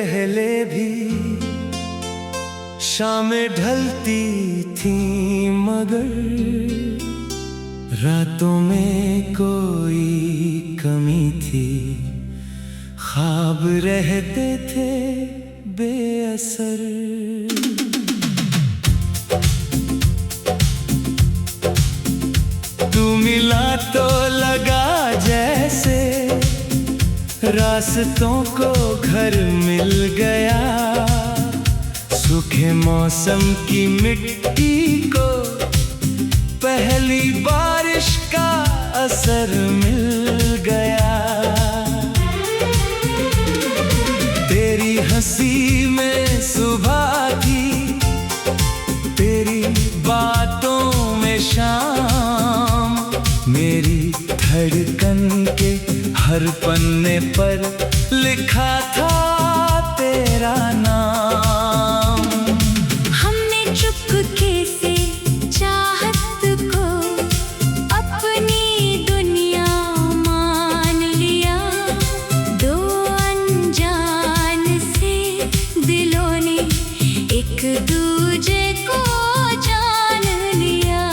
पहले भी शामें ढलती थी, मगर रातों में कोई कमी थी। ख्वाब रहते थे बेअसर। तू मिला तो लगा जैसे रास्तों को घर मिल गया। सूखे मौसम की मिट्टी को पहली बारिश का असर मिल गया। तेरी हंसी में सुबह थी, तेरी बातों में शाम। मेरी धड़कन के हर पन्ने पर लिखा था तेरा नाम। हमने चुपके से चाहत को अपनी दुनिया मान लिया। दो अनजान से दिलों ने एक दूजे को जान लिया।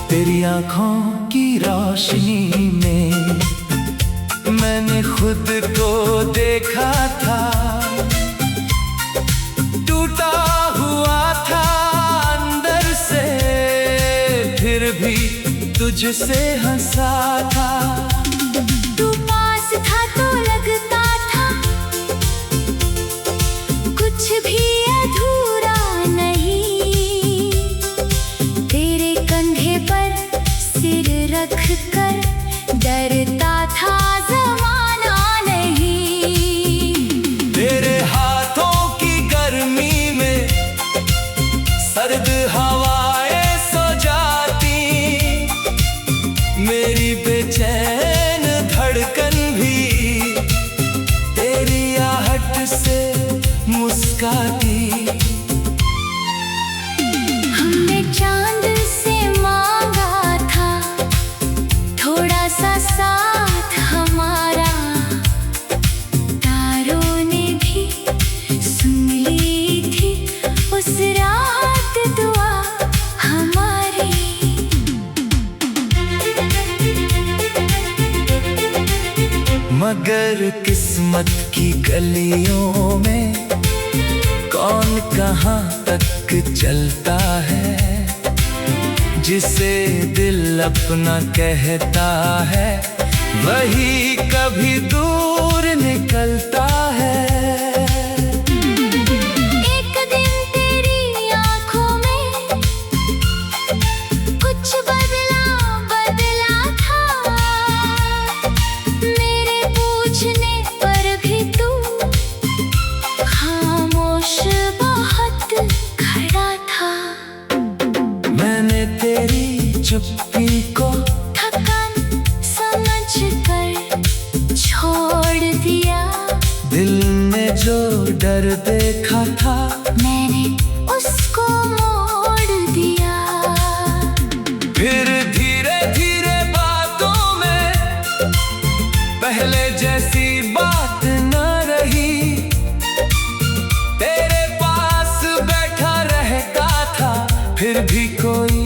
तेरी आँखों की रोशनी में मैंने खुद को देखा था। टूटा हुआ था अंदर से, फिर भी तुझसे हंसा था। तू पास था तो लगता था कुछ भी अधूरा नहीं। तेरे कंधे पर सिर रख कर डरता था ज़माना नहीं। तेरे हाथों की गर्मी में सर्द हवाएं सो जाती। मेरी बेचैन धड़कन भी तेरी आहट से मुस्काती। हमने चांद से मांगा था थोड़ा सा साथ हमारा। तारों ने भी सुन ली थी उस रात दुआ हमारी। मगर किस्मत की गलियों में कौन कहाँ तक चलता है। जिसे दिल अपना कहता है वही कभी दूर निकलता है। एक दिन तेरी आँखों में कुछ बदला था। मेरे पूछने पर भी तू खामोश बहुत खड़ा था। मैंने तेरी चुप्पी को थकान समझ कर छोड़ दिया। दिल ने जो डर देखा था मैंने उसको मोड़ दिया। फिर धीरे धीरे बातों में पहले जैसी बात न रही। तेरे पास बैठा रहता था फिर भी कोई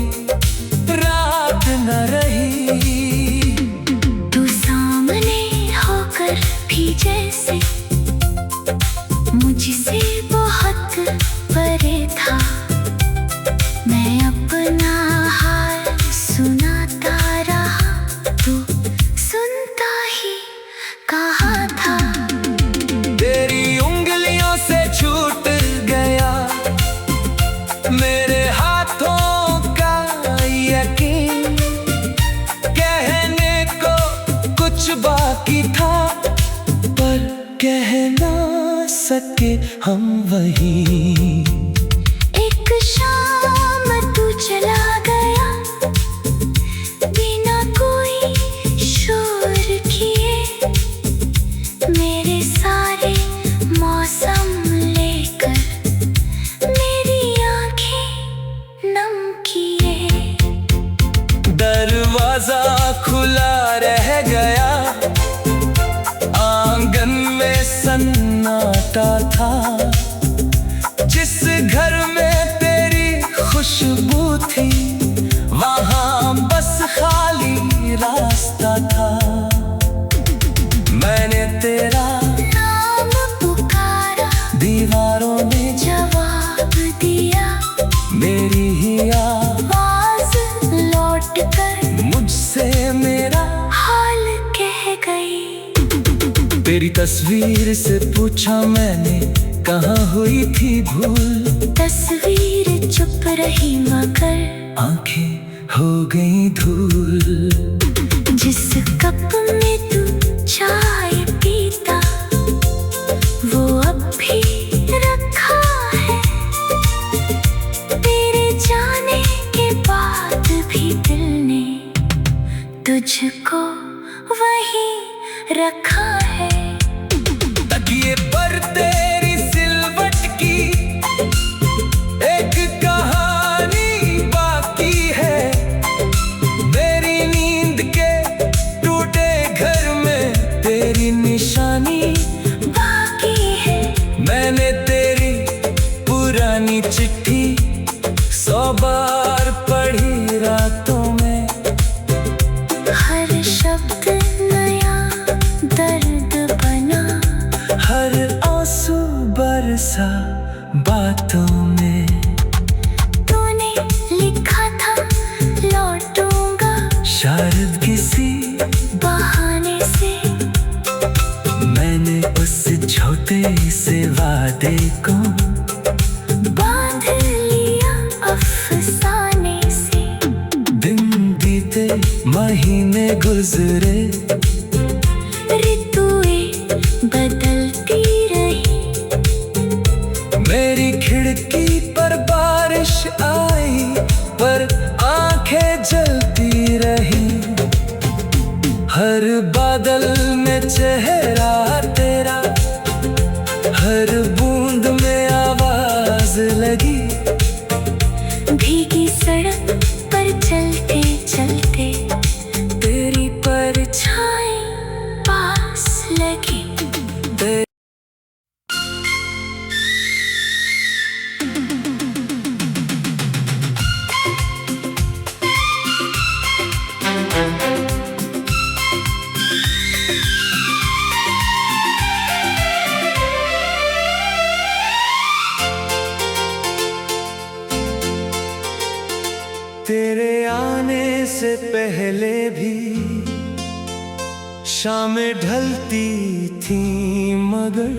रात न रही। तू सामने होकर भी जैसे मुझसे बहुत परे था। मैं अपना हाल सुनाता रहा, तू सुनता ही कहा था। तेरी उंगलियों से छूट गया मेरे हाथों का यकीन। कहने को कुछ बाकी था पर कह ना सके हम वही। एक शाम तू चला गया बिना कोई शोर किए। मेरे सारे मौसम लेकर मेरी आंखें नम किए। दरवाजा रास्ता था। जिस घर में तेरी खुशबू थी वहां बस खाली रास्ता था। मैंने तेरा नाम पुकारा, दीवारों ने जवाब दिया, मेरी ही आवाज लौट कर मुझसे मेरा हाल कह गई। तेरी तस्वीर से पूछा मैंने कहाँ हुई थी भूल। तस्वीर चुप रही मगर आंखें हो गई धूल। जिस कप में तू चाय पीता वो अब भी रखा है। तेरे जाने के बाद भी दिल ने तुझको वहीं रखा है। तकिए पर तेरी सिलवट की एक कहानी बाकी है। मेरी नींद के टूटे घर में तेरी निशानी बाकी है। मैंने तेरी पुरानी चिट्ठी 100 बार पढ़ी रातों में। हर शब्द नया दर्द बना, हर आंसू बरसा बातों में। तूने लिखा था लौटूंगा शायद किसी बहाने से। मैंने उस छोटे से वादे को बांध लिया अफसाने से। दिन बीते महीने गुजरे ऋतुएं बदलती रही। मेरी खिड़की पर बारिश आई पर आंखें जलती रही। हर बादल में चेहरा तेरा, हर बूंद में आवाज लगी। भीगी सड़क पर चलते चलते तेरी परछाई पास लगी। तेरे आने से पहले भी शामें ढलती थी मगर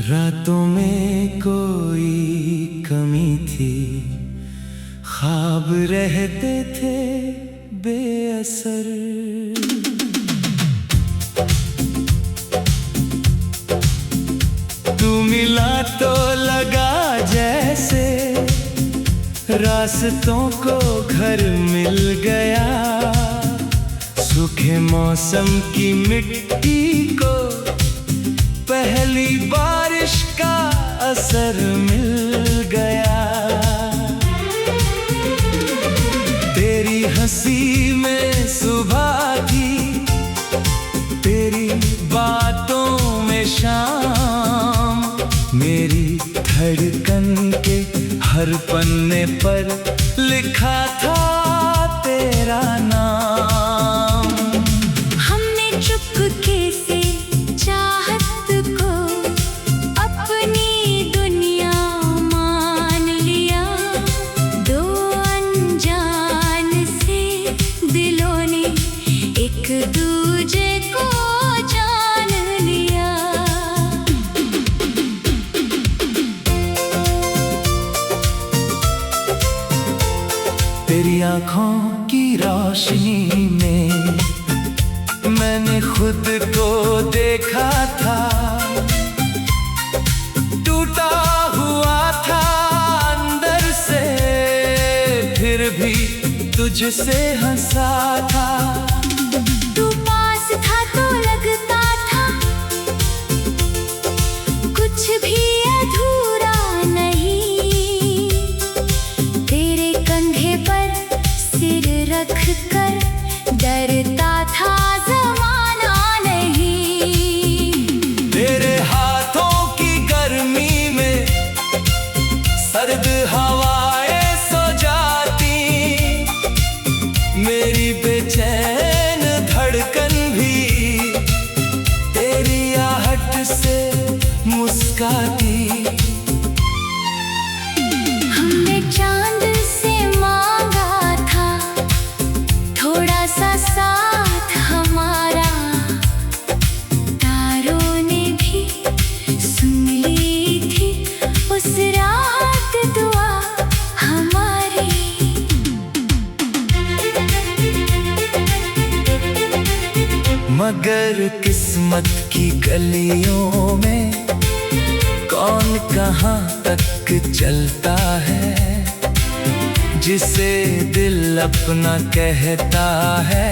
रातों में कोई कमी थी। ख्वाब रहते थे बेअसर। तू मिला तो लगा जैसे रास्तों को घर मिल गया। सूखे मौसम की मिट्टी को पहली बारिश का असर मिल गया। तेरी हंसी में सुबह थी, तेरी बातों में शाम। मेरी धड़कन के हर पन्ने पर लिखा था तेरा नाम। हमने चुपके से चाहत को अपनी दुनिया मान लिया। दो अनजान से दिलों ने एक दूजे को जान लिया। तेरी आँखों की रोशनी में मैंने खुद को देखा था। टूटा हुआ था अंदर से फिर भी तुझसे हंसा था। तू पास था तो लगता था कुछ भी अधूरा नहीं। तेरे कंधे पर सिर रख कर डरता था ज़माना नहीं। तेरे हाथ सर्द हवाएं सो जाती, मेरी बेचैन धड़कन भी तेरी आहट से मुस्काती। हमने चांद से मांगा था थोड़ा सा साथ हमारा, तारों ने भी सुन ली थी उस रात दुआ हमारी। मगर किस्मत की गलियों में कौन कहाँ तक चलता है, जिसे दिल अपना कहता है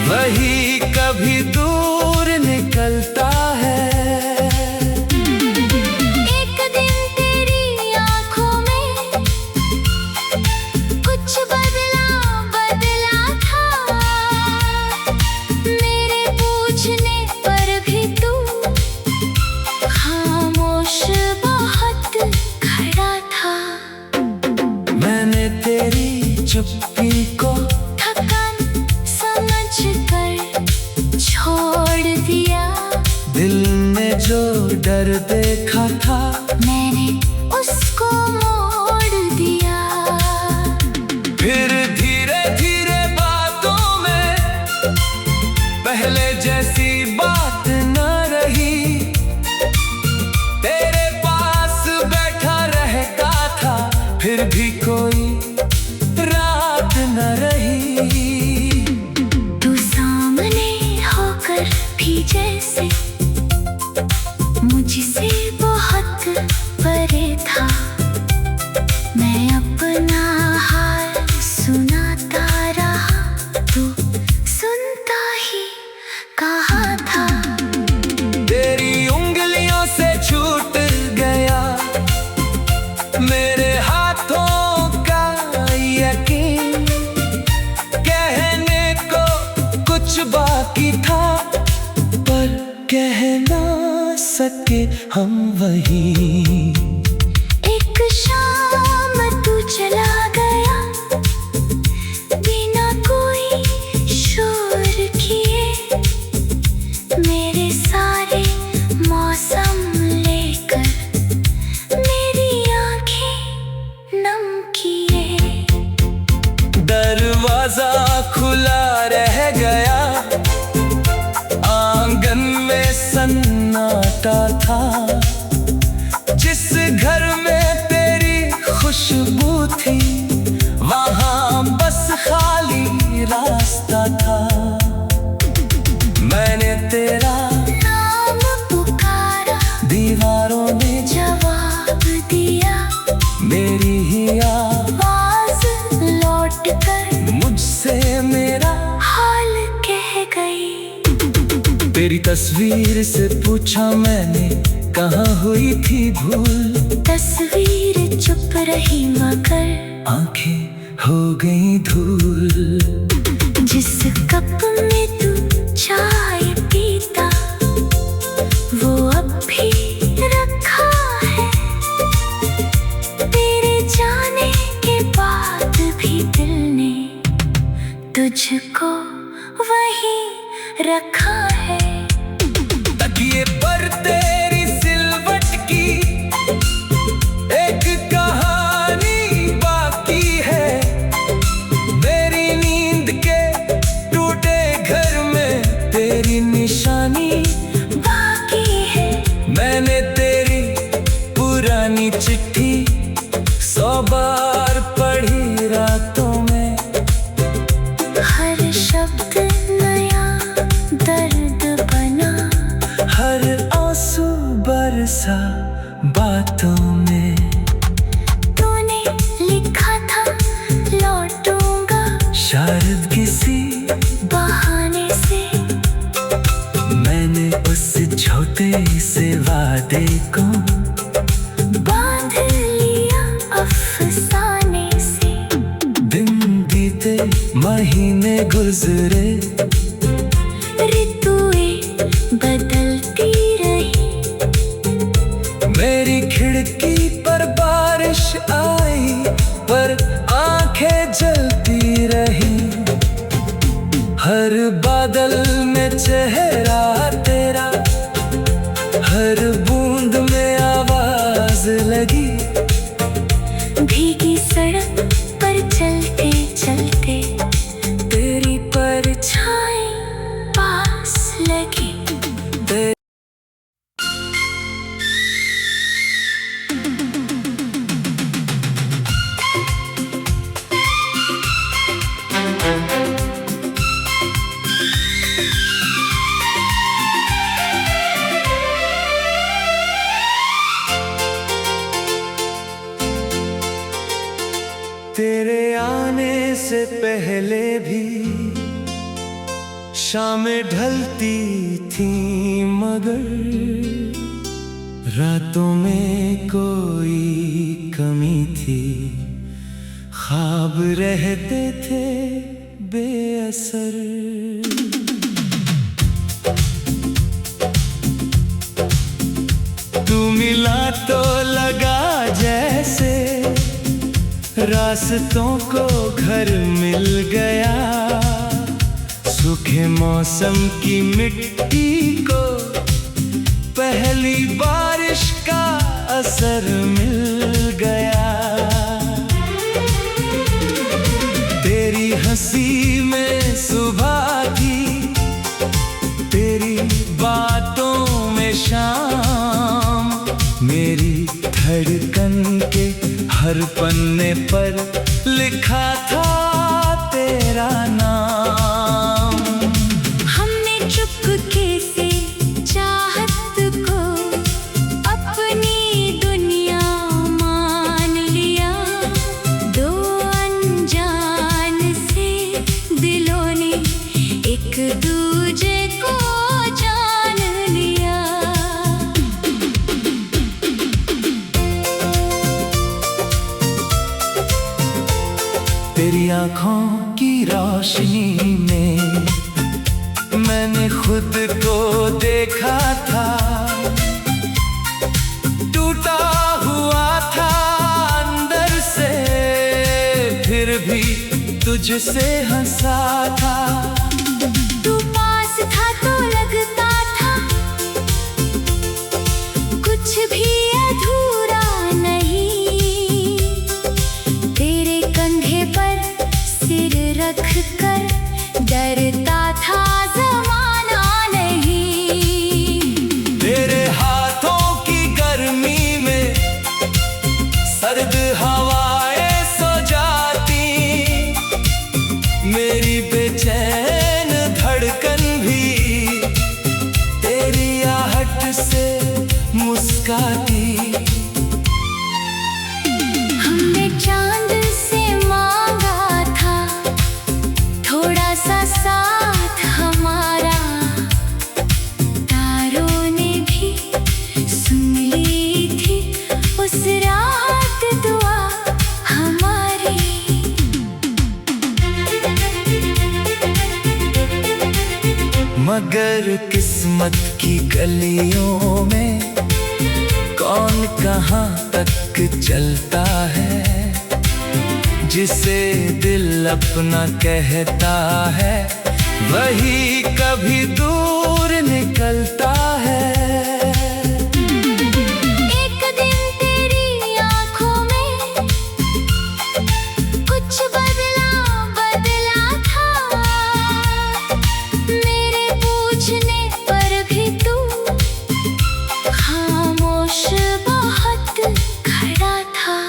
वही कभी दूर निकलता है। एक दिन तेरी आंखों में कुछ बदला बदला था, मेरे पूछने पर भी तू खामोश बहुत खड़ा था। मैंने तेरी चुप्पी को थकान समझकर छोड़ दिया, दिल में जो डर देखा था मैंने उसको मोड़ दिया। फिर धीरे धीरे बातों में पहले जैसी बात न रही, तेरे पास बैठा रहता था फिर भी कोई रात न रही। तू सामने होकर भी जैसे मुझसे बहुत परे था, मैं अपना हाल सुनाता रहा, तू सुनता ही कहा था। तेरी उंगलियों से छूट गया मेरे हाथों का यकीन, कहने को कुछ बाकी था पर कह ना सके हम वही। एक शाम तू चला गया बिना कोई शोर किए, मेरे सारे मौसम लेकर मेरी आंखें नम किए। दरवाजा खुला रह गया, आंगन में सन्नाटा था, जिस घर में तेरी खुशबू थी वहां बस खाली रास्ता था। मैंने तेरा नाम पुकारा, दीवारों ने जवाब दिया, मेरी ही आवाज लौट कर मुझसे मेरा हाल कह गई। तेरी तस्वीर से पूछा मैंने कहाँ हुई थी भूल, तस्वीर चुप रही मगर आंखें हो गई धूल। जिस कप में तू चाय पीता वो अब भी रखा है, तेरे जाने के बाद भी दिल ने तुझको वहीं रखा है। तकिए पर तेरी सिलवट की एक कहानी बाकी है, मेरी नींद के टूटे घर में तेरी निशानी बाकी है। मैंने तेरी पुरानी चिट्ठी 100 बार पढ़ी रातों में, हर शब्द नया दर्द बना, हर आंसू बरसा बातों में। तूने लिखा था लौटूंगा शायद किसी बहाने से, मैंने उस छोटे से वादे को बांध लिया अफसाने से। दिन बीते महीने गुजरे, ऋतुएं बदलती रही, मेरी खिड़की पर बारिश आ चेहरा तेरा, हर बूंद में आवाज लगी। भीगी सड़क पर चलते चलते तेरी परछाई पास लगी। तेरे आने से पहले भी शामें ढलती थी, मगर रातों में कोई कमी थी। ख्वाब रहते थे बेअसर। तू मिला तो लगा जैसे रास्तों को घर मिल गया। सूखे मौसम की मिट्टी को पहली बारिश का असर मिल गया। तेरी हंसी में सुबह थी, तेरी बातों में शाम। मेरी धड़कन के हर पन्ने पर लिखा था तेरा नाम। हमने चुपके से चाहत को अपनी दुनिया मान लिया। दो अनजान से दिलों ने एक दूजे को जान लिया। तेरी आँखों की रोशनी में मैंने खुद को देखा था। टूटा हुआ था अंदर से, फिर भी तुझसे हंसा था। तू पास था तो लगता था कुछ भी अधूरा नहीं। तेरे कंधे पर सिर रख कर डरता था ज़माना नहीं। तेरे हाथों की गर्मी में सर्द हवाएं सो जाती। मेरी बेचैन धड़कन भी तेरी आहट से मुस्काती। हमने चांद से मांगा था थोड़ा सा साथ हमारा। तारों ने भी सुन ली थी उस रात दुआ हमारी। मगर किस्मत की गलियों में कौन कहाँ तक चलता है। जिसे दिल अपना कहता है वही कभी दूर निकलता है। एक दिन तेरी आँखों में कुछ बदला था। मेरे पूछने पर भी तू खामोश बहुत खड़ा था।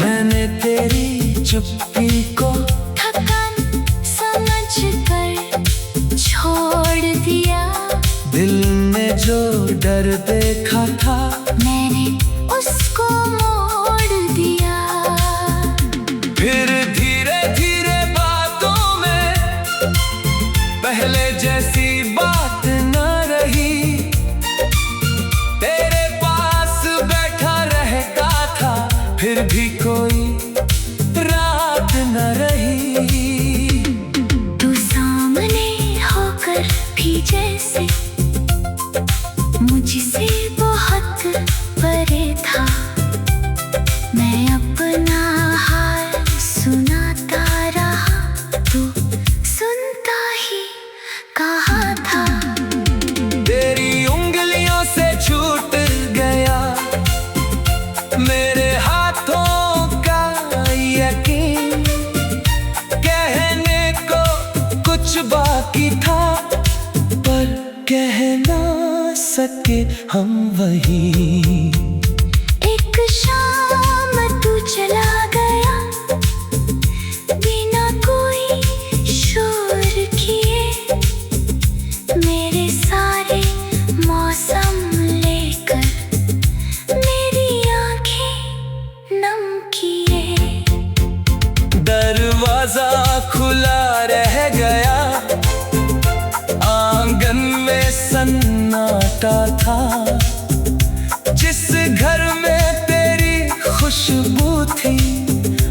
मैंने तेरी चुप्पी को थकान समझ कर छोड़ दिया। दिल में जो डर देखा था मैंने उसको मोड़ दिया। फिर धीरे धीरे बातों में पहले जैसी बात न रही। तेरे पास बैठा रहता था, फिर भी कोई रात न रही। तू सामने होकर भी जैसे मुझसे बहुत परे था। मैं अपना हाल सुनाता रहा, तू सुनता ही कहा। हम वही। एक शाम तू चला गया बिना कोई शोर किए, मेरे सारे मौसम लेकर मेरी आंखें नम किए। दरवाजा खुला रह गया, आंगन में सन्नाटा था। जिस घर में तेरी खुशबू थी,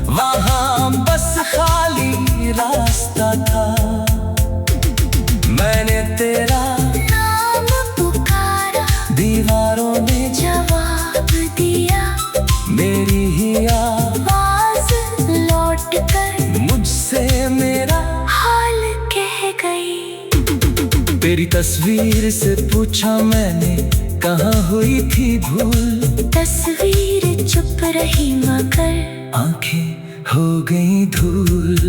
वहां बस खाली रास्ता था। मैंने तेरा नाम पुकारा, दीवारों ने जवाब दिया, मेरी ही आवाज लौट कर मुझसे मेरा हाल कह गई। तेरी तस्वीर से पूछा मैंने, कहाँ हुई थी भूल। तस्वीर चुप रही मगर आंखें हो गई धूल।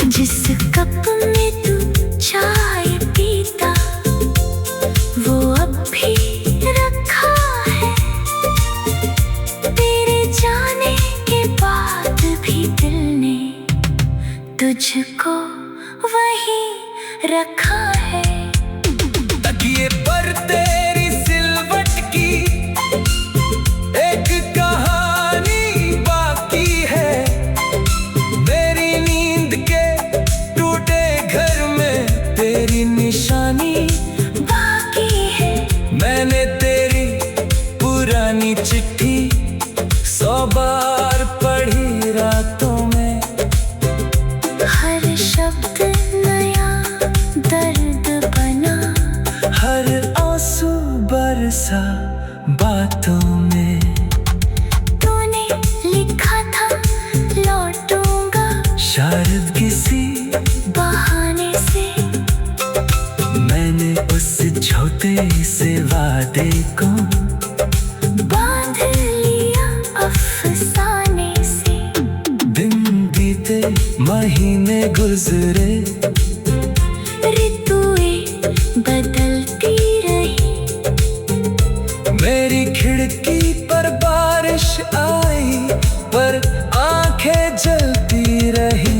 जिस कप में तू चाय पीता, वो अब भी रखा है। तेरे जाने के बाद भी दिल ने तुझको वहीं रखा है। तकिए पर तेरी सिलवट की एक कहानी बाकी है। मेरी नींद के टूटे घर में तेरी निशानी बाकी है। मैंने तेरी पुरानी चिट्ठी 100 बार पढ़ी रातों में। हर शब्द नया दर्द बना, हर आंसू बरसा बातों में। तूने लिखा था लौटूंगा शायद किसी बहाने से। मैंने उस छोटे से वादे को बांध लिया अफसाने से। दिन बीते महीने गुजरे, ऋतुएं बदलती रही, मेरी खिड़की पर बारिश आई, पर आंखें जलती रही।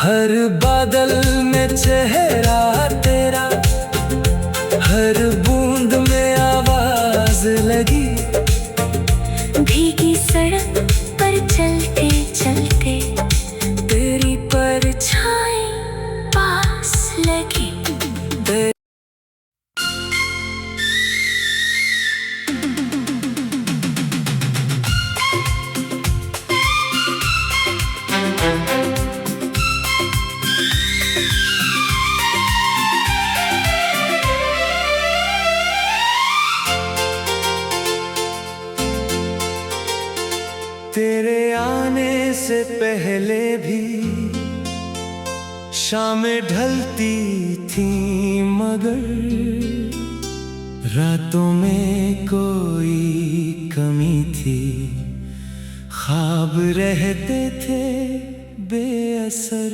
हर बादल में चेहरा तेरा, हर बूंद में आवाज लगी। भीगी सड़क पर चलते चलते तेरी परछाई पास लगी। तेरे आने से पहले भी शामें ढलती थी, मगर रातों में कोई कमी थी। ख्वाब रहते थे बेअसर।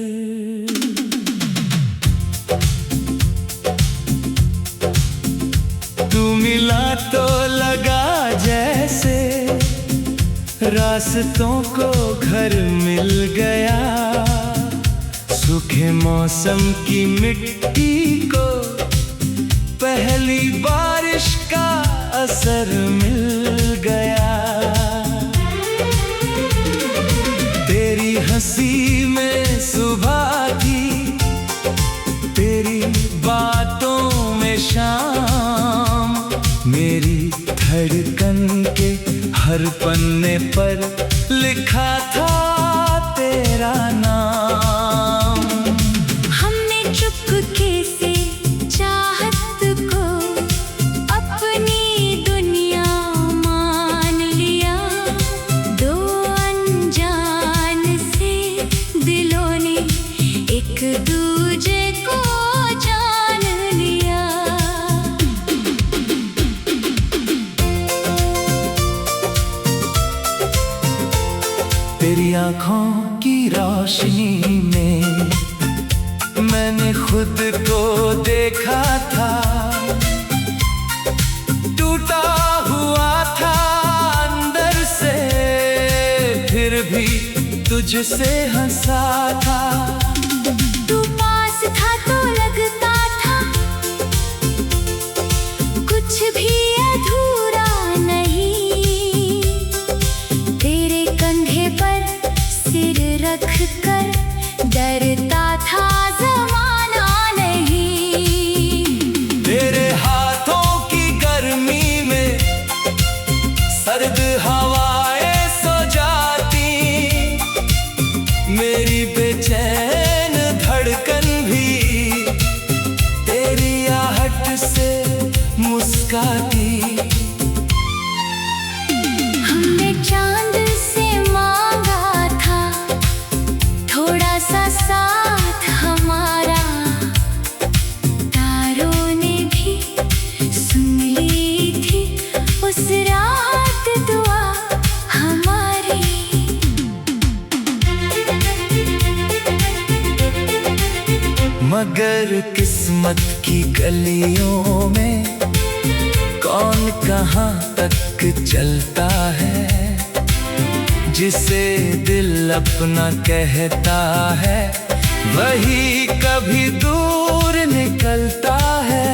तू मिला तो लगा जैसे रास्तों को घर मिल गया। सूखे मौसम की मिट्टी को पहली बारिश का असर मिल गया। तेरी हंसी में सुबह थी, तेरी बातों में शाम। मेरी धड़कन के हर पन्ने पर लिखा था तेरा नाम। हमने चुपके से चाहत को अपनी दुनिया मान लिया। दो अनजान से दिलों ने एक दूजे को जान लिया। तेरी आँखों की रोशनी में मैंने खुद को देखा था। तुझसे हंसा था। तू पास था तो लगता था कुछ भी अधूरा नहीं। तेरे कंधे पर सिर रख कर डरता था जमाना नहीं। तेरे हाथों की गर्मी में सर्द हवाएं सो जाती। मेरी बेचैन धड़कन भी तेरी आहट से मुस्काती। हमने चांद से मांगा था थोड़ा सा साथ हमारा। तारों ने भी सुन ली थी उस रात दुआ हमारी। मगर किस्मत की गलियों में कौन कहाँ तक चलता है। जिसे दिल अपना कहता है वही कभी दूर निकलता है।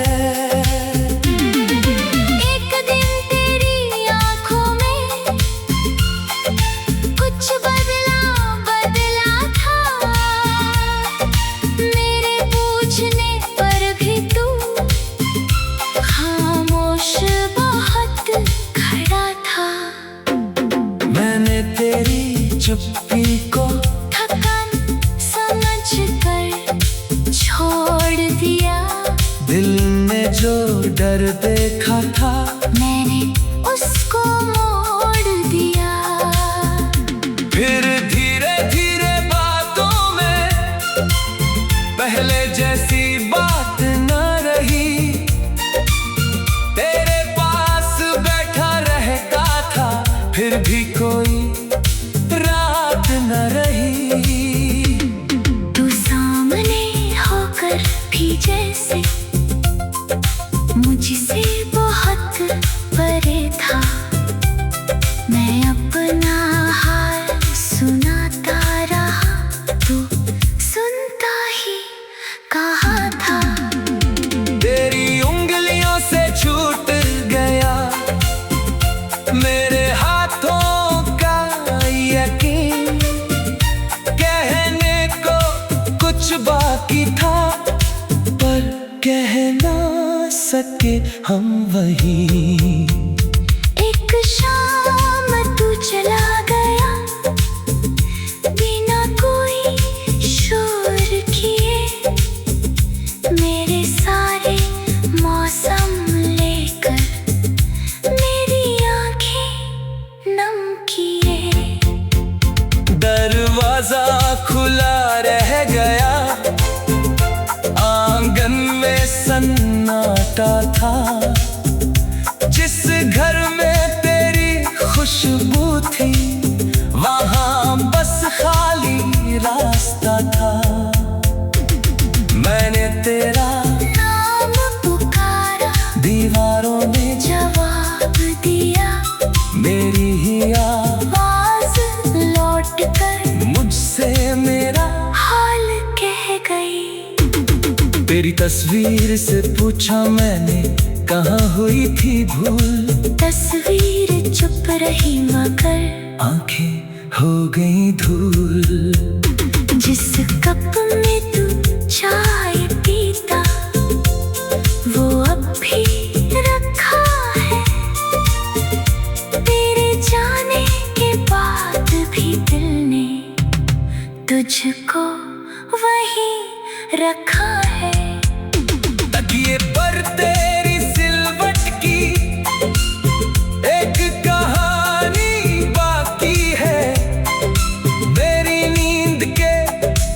एक दिन तेरी आंखों में कुछ बदला बदला था। मेरे पूछने पर भी तू खामोश बहुत खड़ा था। मैंने तेरी चुप्पी को थकान समझ कर छोड़ दिया। दिल ने जो डर देखा था मैंने उसको मोड़ दिया। फिर धीरे धीरे बातों में पहले जैसी बात न रही। तेरे पास बैठा रहता था फिर भी कोई रात न रही। तू सामने होकर भी जैसे मुझसे बहुत परे था। मैं अपना हाल सुनाता रहा तू सुनता ही कहा था। तेरी उंगलियों से छूट गया मेरे हाथों का यकीन। कहने को कुछ बाकी था पर कह ना सके हम वही। एक शाम तू चला गया बिना कोई शोर किए। मेरे सारे मौसम लेकर मेरी आंखें नम किए। दरवाजा खुला रह गया आंगन में सन्नाटा था। जिस घर में तेरी खुशबू थी वहां बस खाली रास्ता था। मैंने तेरा नाम पुकारा दीवारों ने जवाब दिया। मेरी ही आवाज लौट कर मुझसे मेरा हाल कह गई। तेरी तस्वीर से पूछा मैंने कहाँ हुई थी भूल। तस्वीर चुप रही मगर आंखें हो गई धूल। जिस कप में तू चाय पीता वो अब भी रखा है। तेरे जाने के बाद भी दिल ने तुझको वही रखा है। तकिए पर तेरी सिलवट की एक कहानी बाकी है। मेरी नींद के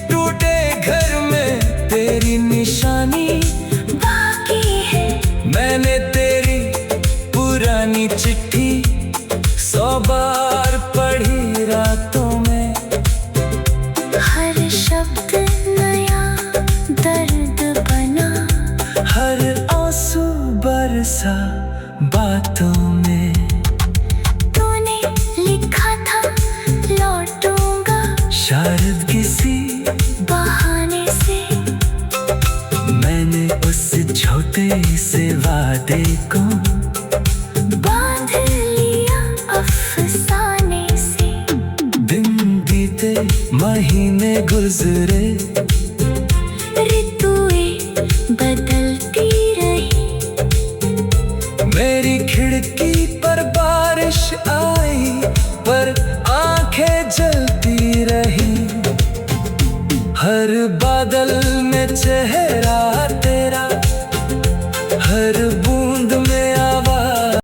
टूटे घर में तेरी निशानी बाकी है। मैंने तेरी पुरानी चिट्ठी 100 बार पढ़ी रातों में। हर शब्द नया दर्द बना। हर आंसू बरसा बातों में। तूने लिखा था लौटूंगा। मैंने उस छोटे से वादे को बांध लिया अफसाने से। दिन बीते महीने गुजरे, ऋतुएं बदलती रही। मेरी खिड़की पर बारिश आई पर आंखें जलती रही। हर बादल में चेहरा